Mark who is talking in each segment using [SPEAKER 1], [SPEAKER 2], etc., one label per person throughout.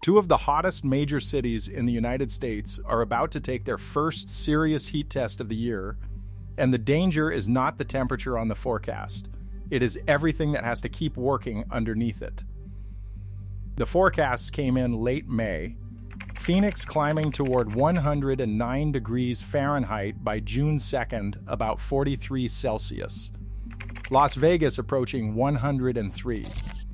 [SPEAKER 1] Two of the hottest major cities in the United States are about to take their first serious heat test of the year, and the danger is not the temperature on the forecast. It is everything that has to keep working underneath it. The forecasts came in late May. Phoenix climbing toward 109 degrees Fahrenheit by June 2nd, about 43 Celsius. Las Vegas approaching 103.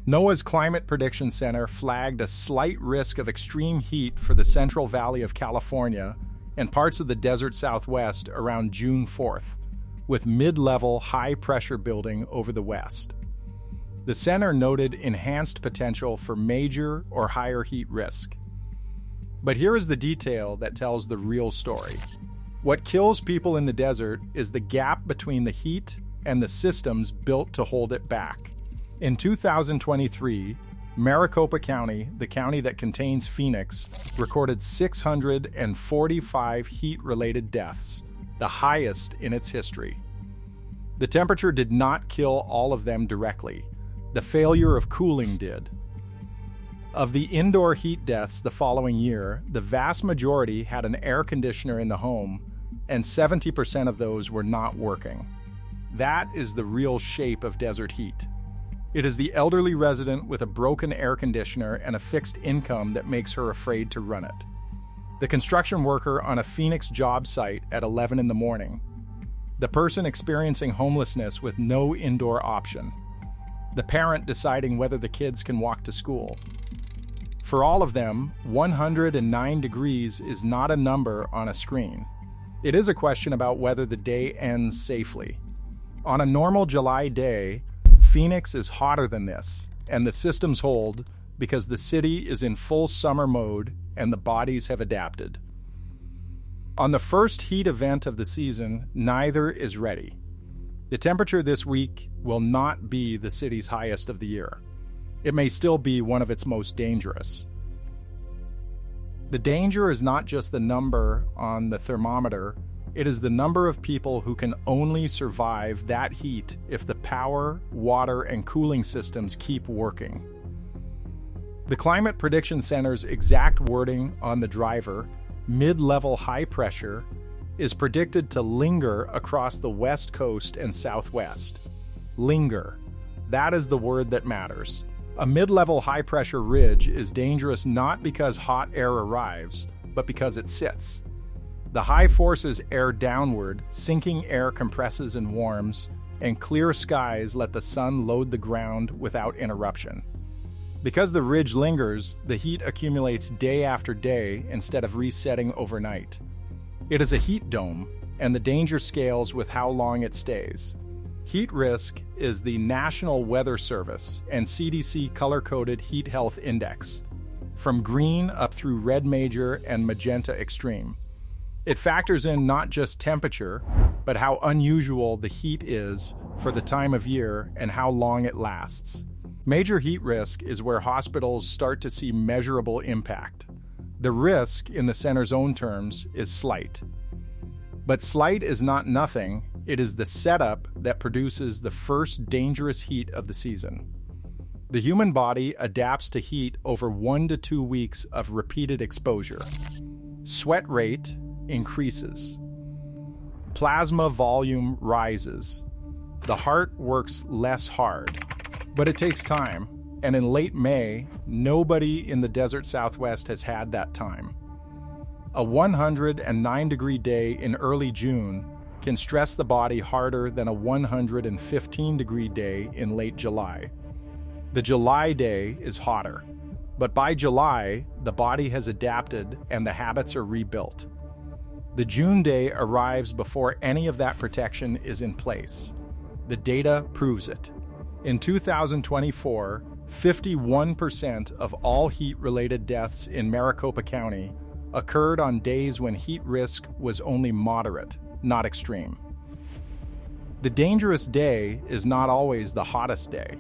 [SPEAKER 1] NOAA's Climate Prediction Center flagged a slight risk of extreme heat for the Central Valley of California and parts of the desert Southwest around June 4th, with mid-level high pressure building over the west. The center noted enhanced potential for major or higher heat risk. But here is the detail that tells the real story. What kills people in the desert is the gap between the heat and the systems built to hold it back. In 2023, Maricopa County, the county that contains Phoenix, recorded 645 heat-related deaths, the highest in its history. The temperature did not kill all of them directly. The failure of cooling did. Of the indoor heat deaths the following year, the vast majority had an air conditioner in the home, and 70% of those were not working. That is the real shape of desert heat. It is the elderly resident with a broken air conditioner and a fixed income that makes her afraid to run it. The construction worker on a Phoenix job site at 11 in the morning. The person experiencing homelessness with no indoor option. The parent deciding whether the kids can walk to school. For all of them, 109 degrees is not a number on a screen. It is a question about whether the day ends safely. On a normal July day, Phoenix is hotter than this, and the systems hold because the city is in full summer mode and the bodies have adapted. On the first heat event of the season, neither is ready. The temperature this week will not be the city's highest of the year. It may still be one of its most dangerous. The danger is not just the number on the thermometer, it is the number of people who can only survive that heat if the power, water, and cooling systems keep working. The Climate Prediction Center's exact wording on the driver, mid-level high pressure, is predicted to linger across the west coast and southwest. Linger. That is the word that matters. A mid-level high-pressure ridge is dangerous not because hot air arrives, but because it sits. The high forces air downward, sinking air compresses and warms, and clear skies let the sun load the ground without interruption. Because the ridge lingers, the heat accumulates day after day instead of resetting overnight. It is a heat dome, and the danger scales with how long it stays. HeatRisk is the National Weather Service and CDC color-coded heat health index, from green up through red major and magenta extreme. It factors in not just temperature, but how unusual the heat is for the time of year and how long it lasts. Major heat risk is where hospitals start to see measurable impact. The risk, in the center's own terms, is slight. But slight is not nothing, it is the setup that produces the first dangerous heat of the season. The human body adapts to heat over 1 to 2 weeks of repeated exposure. Sweat rate increases. Plasma volume rises. The heart works less hard. But it takes time, and in late May, nobody in the desert Southwest has had that time. A 109-degree day in early June can stress the body harder than a 115-degree day in late July. The July day is hotter, but by July, the body has adapted and the habits are rebuilt. The June day arrives before any of that protection is in place. The data proves it. In 2024, 51% of all heat-related deaths in Maricopa County occurred on days when heat risk was only moderate, not extreme. The dangerous day is not always the hottest day.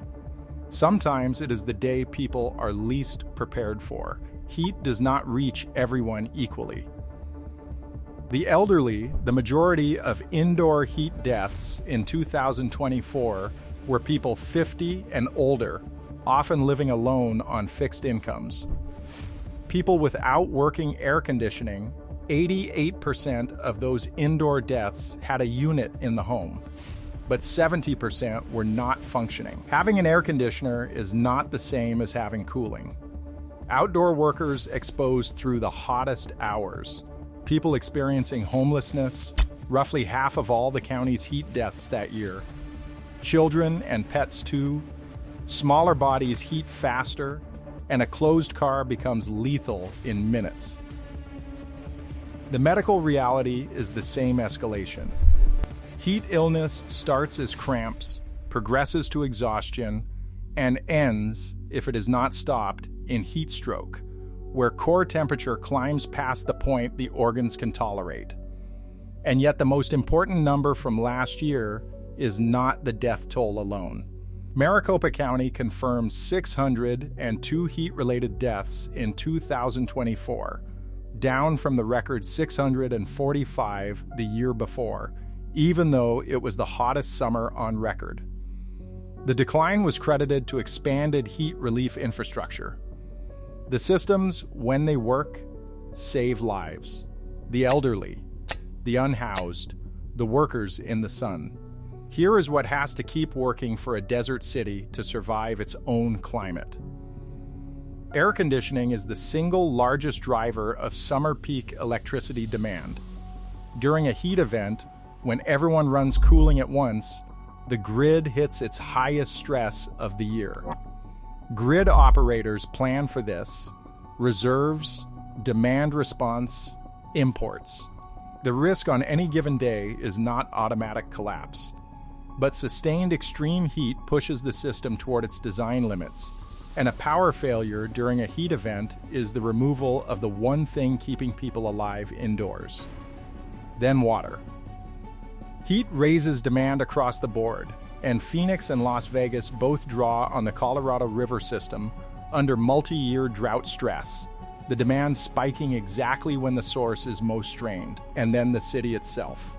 [SPEAKER 1] Sometimes it is the day people are least prepared for. Heat does not reach everyone equally. The elderly, the majority of indoor heat deaths in 2024 were people 50 and older, often living alone on fixed incomes. People without working air conditioning, 88% of those indoor deaths had a unit in the home, but 70% were not functioning. Having an air conditioner is not the same as having cooling. Outdoor workers exposed through the hottest hours, people experiencing homelessness, roughly half of all the county's heat deaths that year. Children and pets too. Smaller bodies heat faster, and a closed car becomes lethal in minutes. The medical reality is the same escalation. Heat illness starts as cramps, progresses to exhaustion, and ends, if it is not stopped, in heat stroke, where core temperature climbs past the point the organs can tolerate. And yet the most important number from last year is not the death toll alone. Maricopa County confirmed 602 heat-related deaths in 2024, down from the record 645 the year before, even though it was the hottest summer on record. The decline was credited to expanded heat relief infrastructure. The systems, when they work, save lives. The elderly, the unhoused, the workers in the sun. Here is what has to keep working for a desert city to survive its own climate. Air conditioning is the single largest driver of summer peak electricity demand. During a heat event, when everyone runs cooling at once, the grid hits its highest stress of the year. Grid operators plan for this: reserves, demand response, imports. The risk on any given day is not automatic collapse, but sustained extreme heat pushes the system toward its design limits, and a power failure during a heat event is the removal of the one thing keeping people alive indoors. Then water. Heat raises demand across the board, and Phoenix and Las Vegas both draw on the Colorado River system under multi-year drought stress, the demand spiking exactly when the source is most strained, and then the city itself.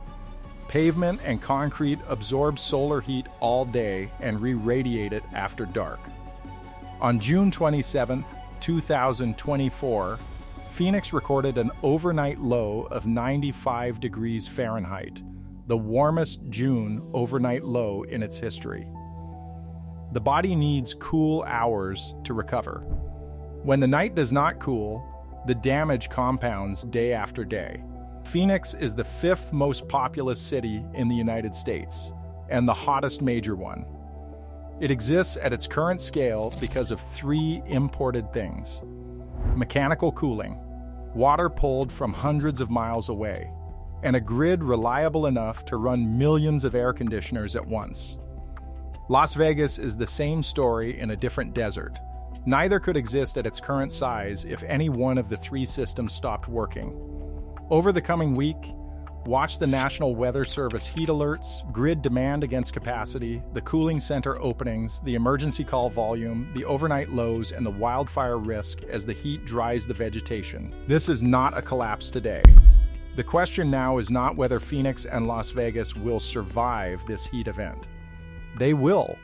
[SPEAKER 1] Pavement and concrete absorb solar heat all day and re-radiate it after dark. On June 27, 2024, Phoenix recorded an overnight low of 95 degrees Fahrenheit, the warmest June overnight low in its history. The body needs cool hours to recover. When the night does not cool, the damage compounds day after day. Phoenix is the 5th most populous city in the United States, and the hottest major one. It exists at its current scale because of 3 imported things: mechanical cooling, water pulled from hundreds of miles away, and a grid reliable enough to run millions of air conditioners at once. Las Vegas is the same story in a different desert. Neither could exist at its current size if any one of the 3 systems stopped working. Over the coming week, watch the National Weather Service heat alerts, grid demand against capacity, the cooling center openings, the emergency call volume, the overnight lows, and the wildfire risk as the heat dries the vegetation. This is not a collapse today. The question now is not whether Phoenix and Las Vegas will survive this heat event. They will.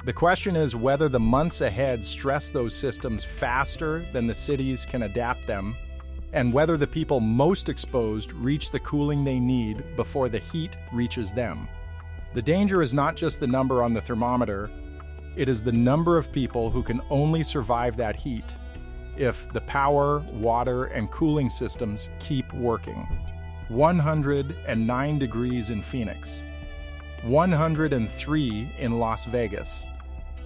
[SPEAKER 1] The question is whether the months ahead stress those systems faster than the cities can adapt them, and whether the people most exposed reach the cooling they need before the heat reaches them. The danger is not just the number on the thermometer, it is the number of people who can only survive that heat if the power, water, and cooling systems keep working. 109 degrees in Phoenix, 103 in Las Vegas,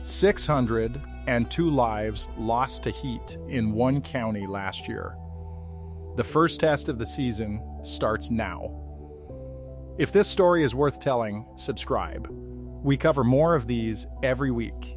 [SPEAKER 1] 602 lives lost to heat in one county last year. The first test of the season starts now. If this story is worth telling, subscribe. We cover more of these every week.